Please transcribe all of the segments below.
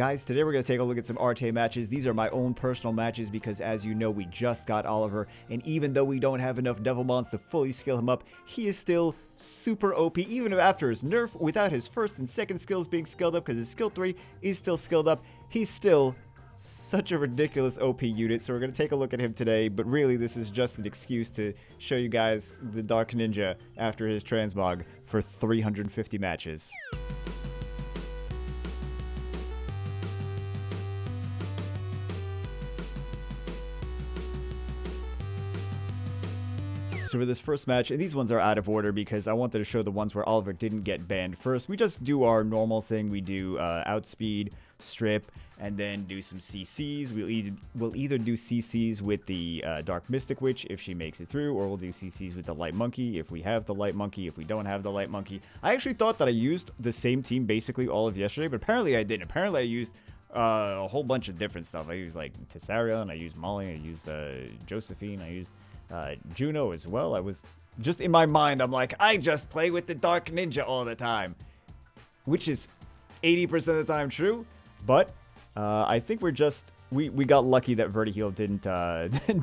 Guys, today we're going to take a look at some RTA matches. These are my own personal matches because, as you know, we just got Oliver, and even though we don't have enough Devilmons to fully skill him up, he is still super OP, even after his nerf, without his first and second skills being skilled up, because his skill 3 is still skilled up. He's still such a ridiculous OP unit, so we're going to take a look at him today, but really this is just an excuse to show you guys the Dark Ninja after his transmog for 350 matches. So for this first match, and these ones are out of order because I wanted to show the ones where Oliver didn't get banned first. We just do our normal thing. We do outspeed, strip, and then do some CCs. We'll either do CCs with the Dark Mystic Witch if she makes it through, or we'll do CCs with the Light Monkey if we have the Light Monkey, if we don't have the Light Monkey. I actually thought that I used the same team basically all of yesterday, but apparently I didn't. Apparently I used a whole bunch of different stuff. I used like Tessarion, I used Molly, I used Josephine, I used Juno as well. I was just in my mind, I'm like, I just play with the Dark Ninja all the time, which is 80% of the time true, but I think we got lucky that Verdi heal didn't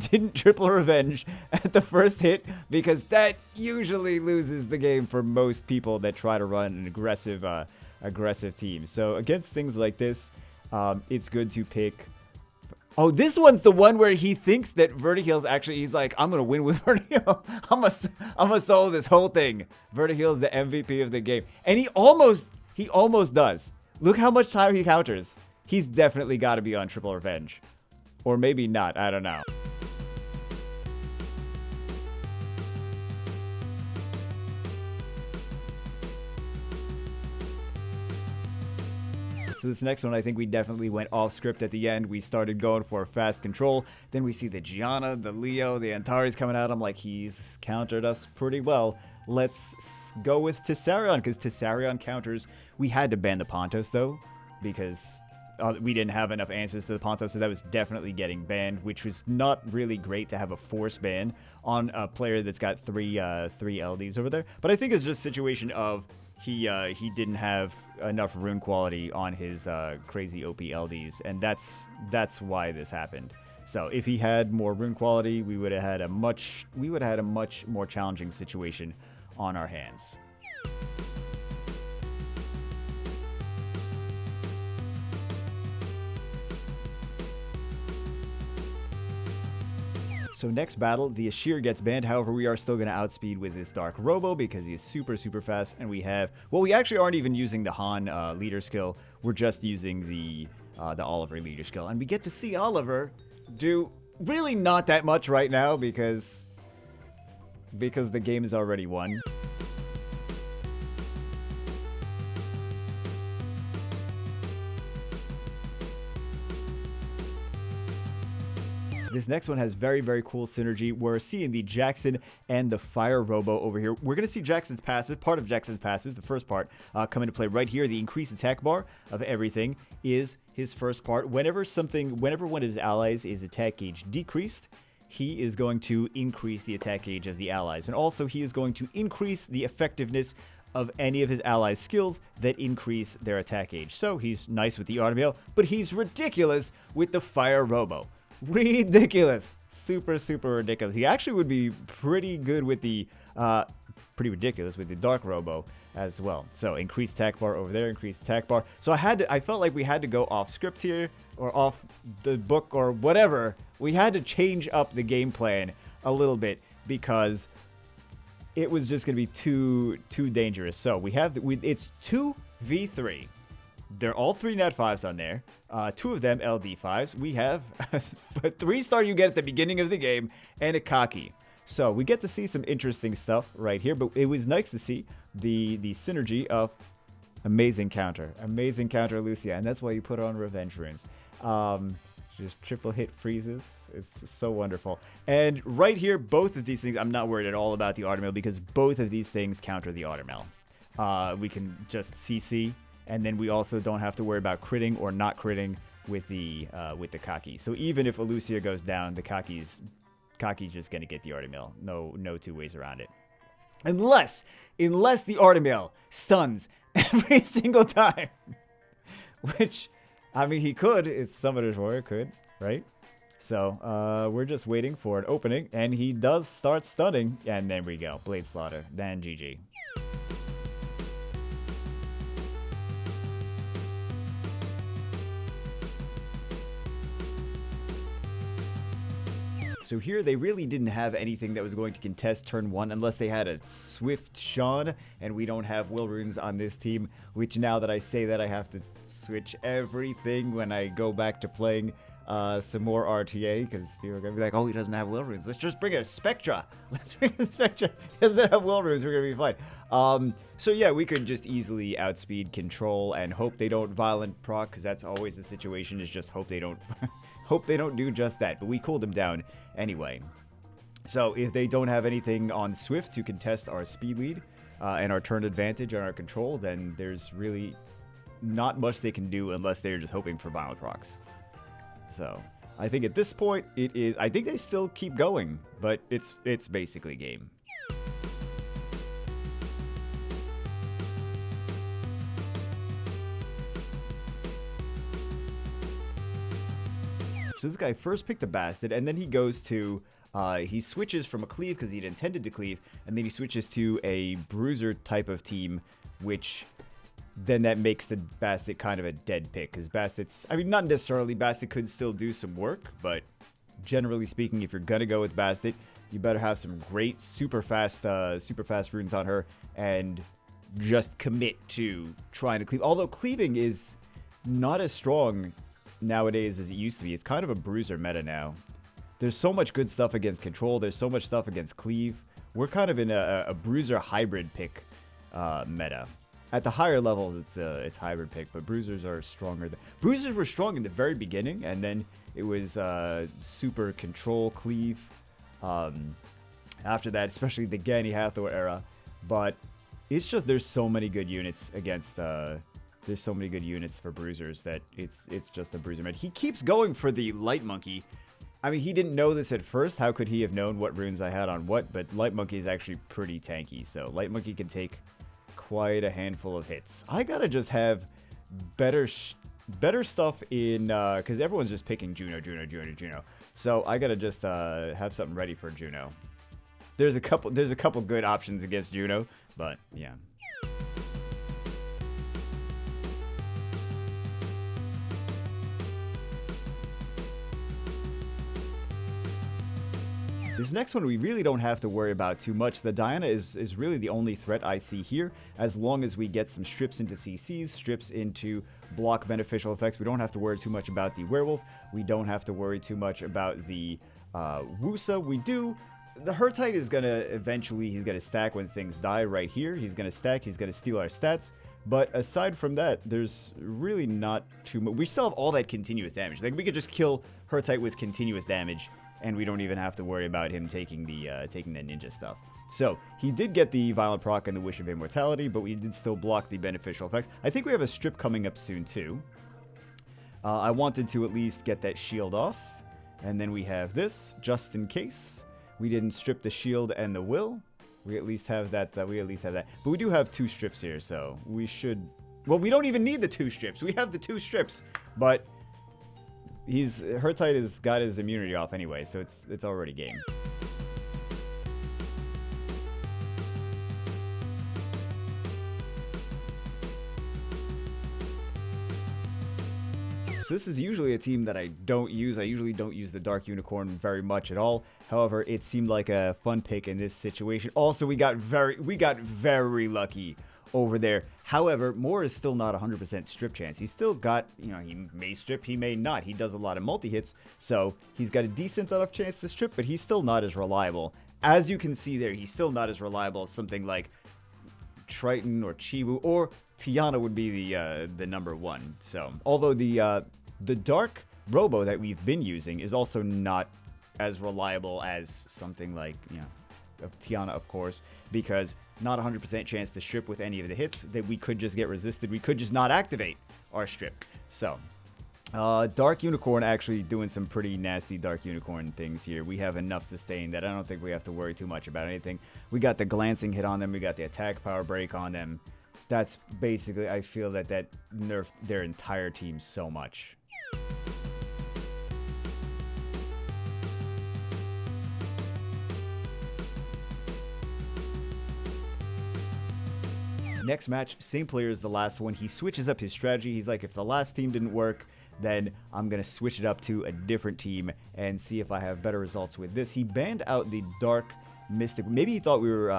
didn't triple revenge at the first hit, because that usually loses the game for most people that try to run an aggressive team. So against things like this, it's good to pick. Oh, this one's the one where he thinks that Verdi-Heal's actually, he's like, I'm going to win with Verdi-Heal. I'm gonna solo this whole thing. Verdi-Heal's the MVP of the game. And he almost does. Look how much time he counters. He's definitely got to be on triple revenge. Or maybe not, I don't know. So this next one, I think we definitely went off script at the end. We started going for fast control. Then we see the Gianna, the Leo, the Antares coming out. I'm like, he's countered us pretty well. Let's go with Tessarion, because Tessarion counters. We had to ban the Pontos, though, because we didn't have enough answers to the Pontos, so that was definitely getting banned, which was not really great to have a force ban on a player that's got three LDs over there. But I think it's just a situation of he didn't have enough rune quality on his crazy OP LDs, and that's why this happened. So if he had more rune quality, we would have had a much more challenging situation on our hands. So next battle, the Ashir gets banned. However, we are still going to outspeed with this Dark Robo because he is super, super fast. And we have, well, we actually aren't even using the Han leader skill. We're just using the Oliver leader skill. And we get to see Oliver do really not that much right now because the game is already won. This next one has very, very cool synergy. We're seeing the Jackson and the Fire Robo over here. We're going to see Jackson's passive, part of Jackson's passive, the first part, come into play right here. The increased attack bar of everything is his first part. Whenever one of his allies is attack gauge decreased, he is going to increase the attack gauge of the allies. And also, he is going to increase the effectiveness of any of his allies' skills that increase their attack gauge. So he's nice with the Artemail, but he's ridiculous with the Fire Robo. Ridiculous. Super, super ridiculous. He actually would be pretty good with the pretty ridiculous with the Dark Robo as well. So increased attack bar over there, increased attack bar. So I felt like we had to go off script here, or off the book, or whatever. We had to change up the game plan a little bit because it was just going to be too dangerous. So it's 2v3. They're all 3 net 5s on there. 2 of them LD 5s. We have a 3-star you get at the beginning of the game and a Kaki. So we get to see some interesting stuff right here. But it was nice to see the synergy of amazing counter, Lucia, and that's why you put on revenge runes. Just triple hit freezes. It's so wonderful. And right here, both of these things, I'm not worried at all about the Artemail because both of these things counter the Artemail. We can just CC. And then we also don't have to worry about critting or not critting with the Kaki. So even if Lucia goes down, the Kaki's just gonna get the Artemail. No two ways around it. Unless the Artemail stuns every single time, which I mean, he could. It's Summoner's Warrior, could, right? So, we're just waiting for an opening, and he does start stunning, and there we go. Blade Slaughter, then GG. So here, they really didn't have anything that was going to contest turn 1 unless they had a Swift Sean, and we don't have Will Runes on this team, which now that I say that, I have to switch everything when I go back to playing some more RTA, because people are going to be like, oh, he doesn't have Will Runes. Let's just bring a Spectra. Let's bring a Spectra. He doesn't have Will Runes. We're going to be fine. So yeah, we could just easily outspeed Control and hope they don't Violent proc, because that's always the situation, is just hope they don't hope they don't do just that. But we cooled them down anyway. So if they don't have anything on Swift to contest our speed lead and our turn advantage on our Control, then there's really not much they can do unless they're just hoping for Violent procs. So I think at this point it is. I think they still keep going, but it's basically game. So this guy first picked a Bastard, and then he goes to he switches from a Cleave because he'd intended to Cleave, and then he switches to a Bruiser type of team, which then that makes the Bastard kind of a dead pick, because Bastard's, I mean, not necessarily, Bastard could still do some work, but generally speaking, if you're gonna go with Bastard, you better have some great super fast runes on her, and just commit to trying to cleave. Although cleaving is not as strong nowadays as it used to be. It's kind of a Bruiser meta now. There's so much good stuff against Control, there's so much stuff against Cleave. We're kind of in a Bruiser hybrid pick meta. At the higher levels, it's hybrid pick, but Bruisers are stronger. Bruisers were strong in the very beginning, and then it was super Control Cleave after that, especially the Gani Hathor era. But it's just there's so many good units against there's so many good units for Bruisers that it's just a Bruiser meta. He keeps going for the Light Monkey. I mean, he didn't know this at first. How could he have known what runes I had on what? But Light Monkey is actually pretty tanky, so Light Monkey can take quite a handful of hits. I gotta just have better stuff in, because everyone's just picking Juno. So I gotta just have something ready for Juno. There's a couple good options against Juno, but yeah. This next one we really don't have to worry about too much. The Diana is really the only threat I see here. As long as we get some strips into CCs, strips into block beneficial effects, we don't have to worry too much about the Werewolf. We don't have to worry too much about the Wusa. We do. The Hurtite is going to eventually, he's going to stack when things die right here. He's going to stack, he's going to steal our stats. But aside from that, there's really not too much. We still have all that continuous damage. Like, we could just kill Hurtite with continuous damage, and we don't even have to worry about him taking the ninja stuff. So, he did get the Violent Proc and the Wish of Immortality, but we did still block the beneficial effects. I think we have a strip coming up soon, too. I wanted to at least get that shield off. And then we have this, just in case. We didn't strip the shield and the will. We at least have that. But we do have 2 strips here, so we should... Well, we don't even need the 2 strips. We have the 2 strips, but... Hurtite has got his immunity off anyway, so it's already game. So this is usually a team that I don't use. I usually don't use the Dark Unicorn very much at all. However, it seemed like a fun pick in this situation. Also, we got very lucky over there. However, Moore is still not 100% strip chance. He's still got, you know, he may strip, he may not. He does a lot of multi-hits, so he's got a decent enough chance to strip, but he's still not as reliable. As you can see there, he's still not as reliable as something like Triton or Chiwu, or Tiana would be the number 1. So, although the Dark Robo that we've been using is also not as reliable as something like, you know, of Tiana, of course, because not 100% chance to strip with any of the hits, that we could just get resisted. We could just not activate our strip. So, Dark Unicorn actually doing some pretty nasty Dark Unicorn things here. We have enough sustain that I don't think we have to worry too much about anything. We got the glancing hit on them. We got the attack power break on them. That's basically, I feel that nerfed their entire team so much. Next match, same player as the last one. He switches up his strategy. He's like, if the last team didn't work, then I'm going to switch it up to a different team and see if I have better results with this. He banned out the Dark Mystic. Maybe he thought we were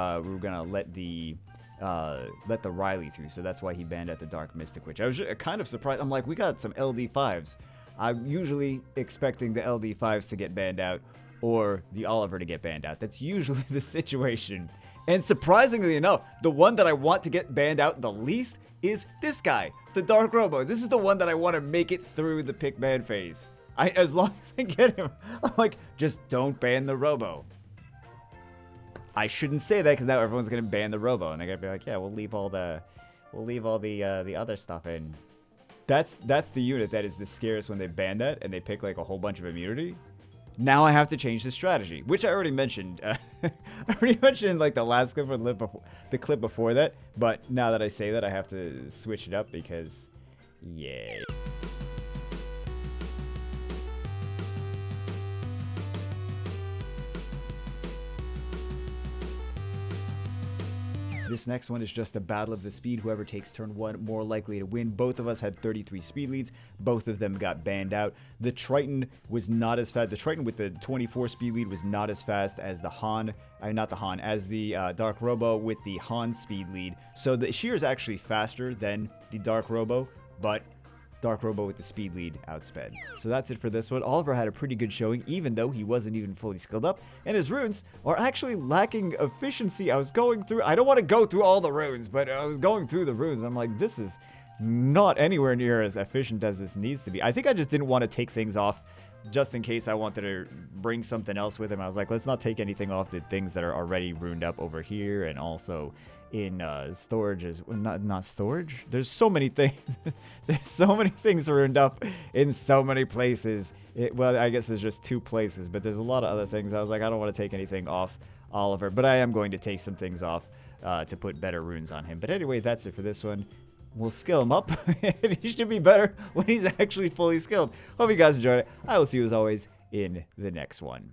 going to let the Riley through, so that's why he banned out the Dark Mystic Witch. I was kind of surprised. I'm like, we got some LD5s. I'm usually expecting the LD5s to get banned out or the Oliver to get banned out. That's usually the situation. And surprisingly enough, the one that I want to get banned out the least is this guy, the Dark Robo. This is the one that I want to make it through the pick ban phase. As long as I get him, I'm like, just don't ban the Robo. I shouldn't say that because now everyone's gonna ban the Robo, and they're gonna be like, yeah, we'll leave all the other stuff in. That's the unit that is the scariest when they ban that and they pick like a whole bunch of immunity. Now I have to change the strategy, which I already mentioned. I already mentioned like the last clip or the clip before that. But now that I say that, I have to switch it up because, yeah. This next one is just a battle of the speed. Whoever takes turn 1 more likely to win. Both of us had 33 speed leads. Both of them got banned out. The Triton was not as fast. The Triton with the 24 speed lead was not as fast as the Han. Not the Han, as the Dark Robo with the Han speed lead. So the Sheer is actually faster than the Dark Robo, but Dark Robo with the speed lead outsped. So that's it for this one. Oliver had a pretty good showing, even though he wasn't even fully skilled up, and his runes are actually lacking efficiency. I was going through, I don't want to go through all the runes, but I was going through the runes, and I'm like, this is not anywhere near as efficient as this needs to be. I think I just didn't want to take things off just in case I wanted to bring something else with him. I was like, let's not take anything off the things that are already runed up over here, and also in storage as not storage. There's so many things. There's so many things ruined up in so many places. Well, I guess there's just 2 places, but there's a lot of other things. I was like, I don't want to take anything off Oliver, but I am going to take some things off to put better runes on him. But anyway, that's it for this one. We'll skill him up. He should be better when he's actually fully skilled. Hope you guys enjoyed it. I will see you as always in the next one.